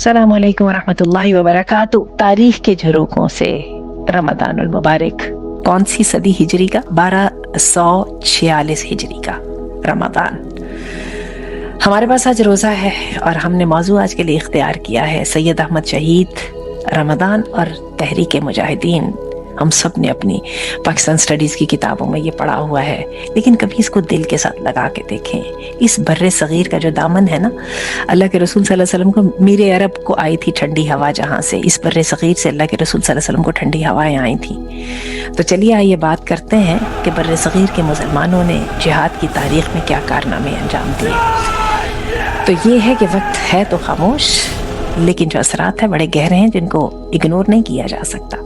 अस्सलाम वालेकुम रहमतुल्लाहि व बरकातुहू। तारीख के झरोकों से रमदानुल मुबारक कौन सी सदी हिजरी का? 1246 हिजरी का रमदान। हमारे पास आज रोज़ा है और हमने मौजू आज के लिए इख्तियार किया है सैयद अहमद शहीद, रमदान और तहरीक मुजाहिदीन। हम सब ने अपनी पाकिस्तान स्टडीज़ की किताबों में ये पढ़ा हुआ है, लेकिन कभी इसको दिल के साथ लगा के देखें। इस बर्रे सगीर का जो दामन है ना, अल्लाह के रसूल सल्लल्लाहु अलैहि वसल्लम को मीरे अरब को आई थी ठंडी हवा, जहाँ से इस बर्रे सगीर से अल्लाह के रसूल सल्लल्लाहु अलैहि वसल्लम को ठंडी हवाएं आई थी। तो चलिए आइए बात करते हैं कि बर्रे सगीर के मुसलमानों ने जिहाद की तारीख में क्या कारनामे अंजाम दिए। तो ये है कि वक्त है तो खामोश, लेकिन जो असरात है बड़े गहरे हैं, जिनको इग्नोर नहीं किया जा सकता।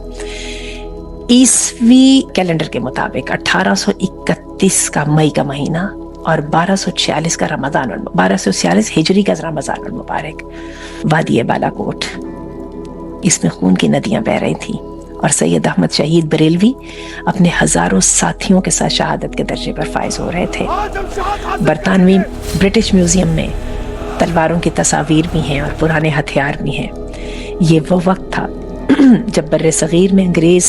ईसवी कैलेंडर के मुताबिक 1831 का मई का महीना और 1246 का रमजान, 1246 हिजरी का रमजान मुबारक, वादी बालाकोट, इसमें खून की नदियां बह रही थी और सैयद अहमद शहीद बरेलवी अपने हजारों साथियों के साथ शहादत के दर्जे पर फायज हो रहे थे। बरतानवी ब्रिटिश म्यूजियम में तलवारों की तस्वीर भी हैं और पुराने हथियार भी हैं। ये वो वक्त था जब बर्रे सगीर में अंग्रेज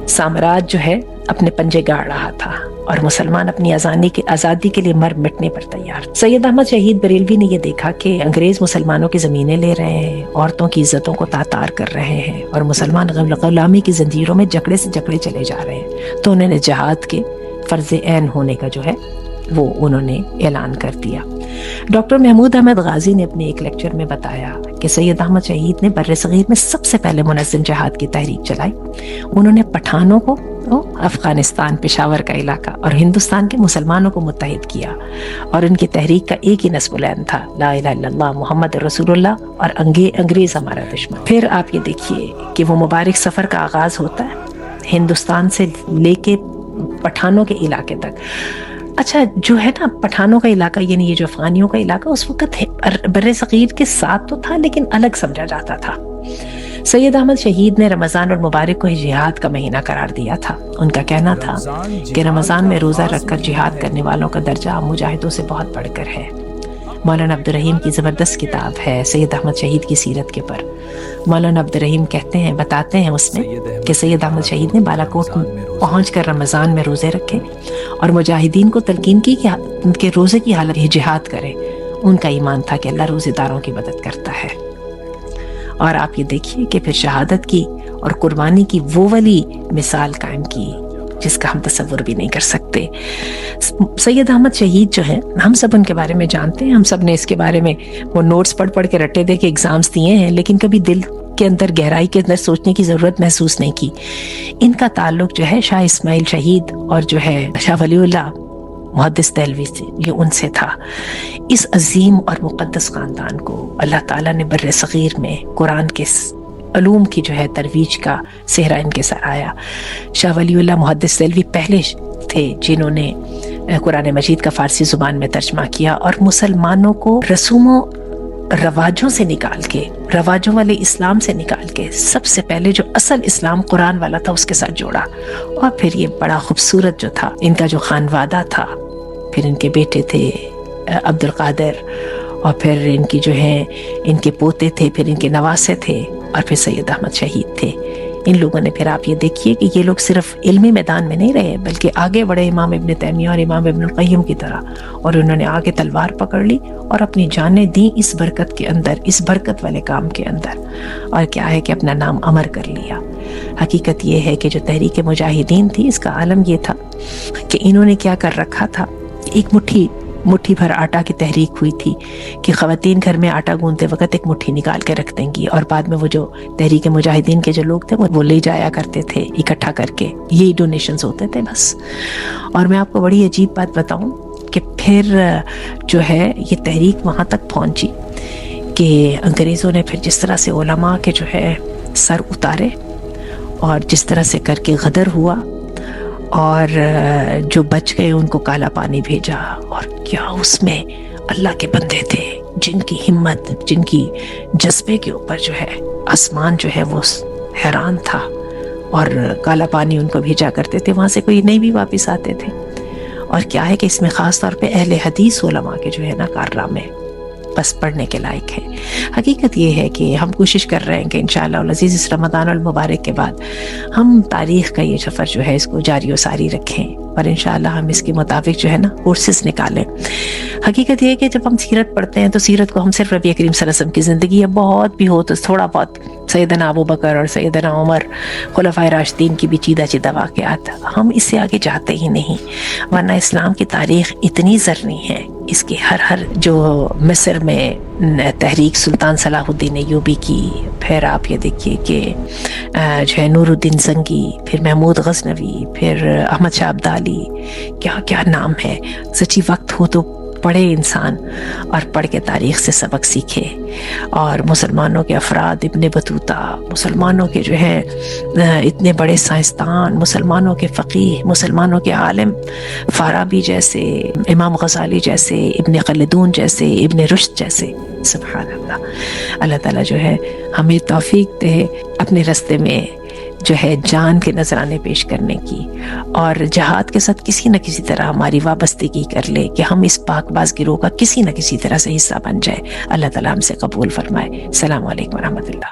साम्राज्य जो है अपने पंजे गाड़ रहा था और मुसलमान अपनी आज़ादी के लिए मर मिटने पर तैयार। सैयद अहमद शहीद बरेलवी ने यह देखा कि अंग्रेज मुसलमानों की ज़मीनें ले रहे हैं, औरतों की इज्जतों को तातार कर रहे हैं और मुसलमान गुलामी की जंजीरों में जकड़े से जकड़े चले जा रहे हैं। तो उन्होंने जहाद के फ़र्ज़ ऐन होने का जो है वो उन्होंने ऐलान कर दिया। डॉक्टर महमूद अहमद गाजी ने अपने एक लेक्चर में बताया कि सैयद अहमद शहीद ने बर्रे सगीर में सबसे पहले मुनज़्ज़म जहाद की तहरीक चलाई। उन्होंने पठानों को, अफगानिस्तान पेशावर का इलाका और हिंदुस्तान के मुसलमानों को मुत्तहिद किया और उनकी तहरीक का एक ही नस्ब-उल-ऐन था, ला इलाहा इल्लल्लाह मुहम्मद रसूलुल्लाह और अंग्रेज हमारा दुश्मन। फिर आप ये देखिए कि वो मुबारक सफ़र का आगाज़ होता है हिंदुस्तान से लेके पठानों के इलाके तक। अच्छा, जो है ना पठानों का इलाका, यानी ये जो अफगानियों का इलाका, उस वक्त बर्रे सगीर के साथ तो था लेकिन अलग समझा जाता था। सैयद अहमद शहीद ने रमज़ान और मुबारक को जिहाद का महीना करार दिया था। उनका कहना था कि रमज़ान में रोज़ा रखकर जिहाद करने वालों का दर्जा मुजाहिदों से बहुत बढ़कर है। मौलाना अब्दुल रहीम की ज़बरदस्त किताब है सैयद अहमद शहीद की सीरत के पर। मौलाना अब्दुल रहीम बताते हैं उसमें कि सैयद अहमद शहीद ने बालाकोट पहुंचकर रमज़ान में रोज़े रखे और मुजाहिदीन को तलकीन की कि उनके रोज़े की हालत में जिहाद करें। उनका ईमान था कि अल्लाह रोज़ेदारों की मदद करता है। और आप ये देखिए कि फिर शहादत की और कुर्बानी की वो वाली मिसाल कायम की जिसका हम तसव्वुर भी नहीं कर सकते। सैयद अहमद शहीद जो है, हम सब उनके बारे में जानते हैं, हम सब ने इसके बारे में वो नोट्स पढ़ पढ़ के रट्टे दे के एग्जाम्स दिए हैं, लेकिन कभी दिल के अंदर, गहराई के अंदर सोचने की ज़रूरत महसूस नहीं की। इनका ताल्लुक जो है शाह इस्माइल शहीद और जो है शाह वलीउल्लाह मुहद्दिस देहलवी से, ये उनसे था। इस अजीम और मुक़द्दस ख़ानदान को अल्लाह ताला ने बर्रे सगीर में कुरान के अलूम की जो है तरवीज का सेहरा इनके सर आया। शाह वलीउल्लाह मुहद्दिस देहलवी पहले थे जिन्होंने कुरान मजीद का फ़ारसी ज़ुबान में तर्जमा किया और मुसलमानों को रसूमों रवाजों से निकाल के, रवाजों वाले इस्लाम से निकाल के सबसे पहले जो असल इस्लाम कुरान वाला था उसके साथ जोड़ा। और फिर ये बड़ा खूबसूरत जो था इनका जो खानवादा था, फिर इनके बेटे थे अब्दुल कादिर और फिर इनकी जो है इनके पोते थे, फिर इनके नवासे थे और फिर सैयद अहमद शहीद थे। इन लोगों ने फिर आप ये देखिए कि ये लोग सिर्फ इल्मी मैदान में नहीं रहे बल्कि आगे बढ़े इमाम इब्न तैमिया और इमाम इब्न क़य्यिम की तरह, और उन्होंने आगे तलवार पकड़ ली और अपनी जानें दी इस बरकत के अंदर, इस बरकत वाले काम के अंदर। और क्या है कि अपना नाम अमर कर लिया। हकीकत ये है कि जो तहरीक मुजाहिदीन थी, इसका आलम ये था कि इन्होंने क्या कर रखा था, एक मुट्ठी भर आटा की तहरीक हुई थी कि ख़वातीन घर में आटा गूंदते वक्त एक मुट्ठी निकाल के रख देंगी और बाद में वो जो तहरीक मुजाहिदीन के जो लोग थे वो ले जाया करते थे इकट्ठा करके, यही डोनेशंस होते थे बस। और मैं आपको बड़ी अजीब बात बताऊं कि फिर जो है ये तहरीक वहाँ तक पहुँची कि अंग्रेज़ों ने फिर जिस तरह से उलमा के जो है सर उतारे और जिस तरह से करके गदर हुआ और जो बच गए उनको काला पानी भेजा। और क्या उसमें अल्लाह के बंदे थे जिनकी हिम्मत, जिनकी जज्बे के ऊपर जो है आसमान जो है वो हैरान था और काला पानी उनको भेजा करते थे, वहाँ से कोई नहीं भी वापस आते थे। और क्या है कि इसमें ख़ास तौर पे अहले हदीस उलमा के जो है ना कारनामे, بس پڑھنے کے لائق ہے۔ حقیقت یہ ہے کہ ہم کوشش کر رہے ہیں کہ انشاءاللہ العزیز اس رمضان المبارک کے بعد ہم تاریخ کا یہ سفر جو ہے اس کو جاری و ساری رکھیں، اور انشاءاللہ ہم اس کے مطابق جو ہے نا کورسز نکالیں۔ حقیقت یہ ہے کہ جب ہم سیرت پڑھتے ہیں تو سیرت کو ہم صرف نبی کریم صلی اللہ علیہ وسلم کی زندگی یا بہت بھی ہو تو تھوڑا بہت سیدنا ابو بکر اور سیدنا عمر خلفائے راشدین کی بھی چیدہ چیدہ واقعات، ہم اس سے آگے جاتے ہی نہیں، ورنہ اسلام کی تاریخ اتنی زرعی ہے، اس کے ہر جو مصر میں تحریک سلطان صلاح الدین ایوبی کی، پھر آپ یہ دیکھیے کہ جو ہے نور الدین زنگی، پھر محمود غزنوی، پھر احمد شاہ ابدالی، کیا کیا نام ہے۔ سچی وقت ہو تو پڑھے انسان اور پڑھ کے تاریخ سے سبق سیکھے، اور مسلمانوں کے افراد، ابن بطوطہ، مسلمانوں کے جو ہیں اتنے بڑے سائنسدان، مسلمانوں کے فقیہ، مسلمانوں کے عالم، فارابی جیسے، امام غزالی جیسے، ابن خلدون جیسے، ابن رشد جیسے، سبحان اللہ۔ اللہ تعالیٰ جو ہے ہمیں توفیق دے اپنے راستے میں جو ہے جان کے نذرانے پیش کرنے کی، اور جہاد کے ساتھ کسی نہ کسی طرح ہماری وابستگی کر لے کہ ہم اس پاک باز گروہ کا کسی نہ کسی طرح سے حصہ بن جائے۔ اللہ تعالیٰ ہم سے قبول فرمائے۔ السلام علیکم ورحمۃ اللہ۔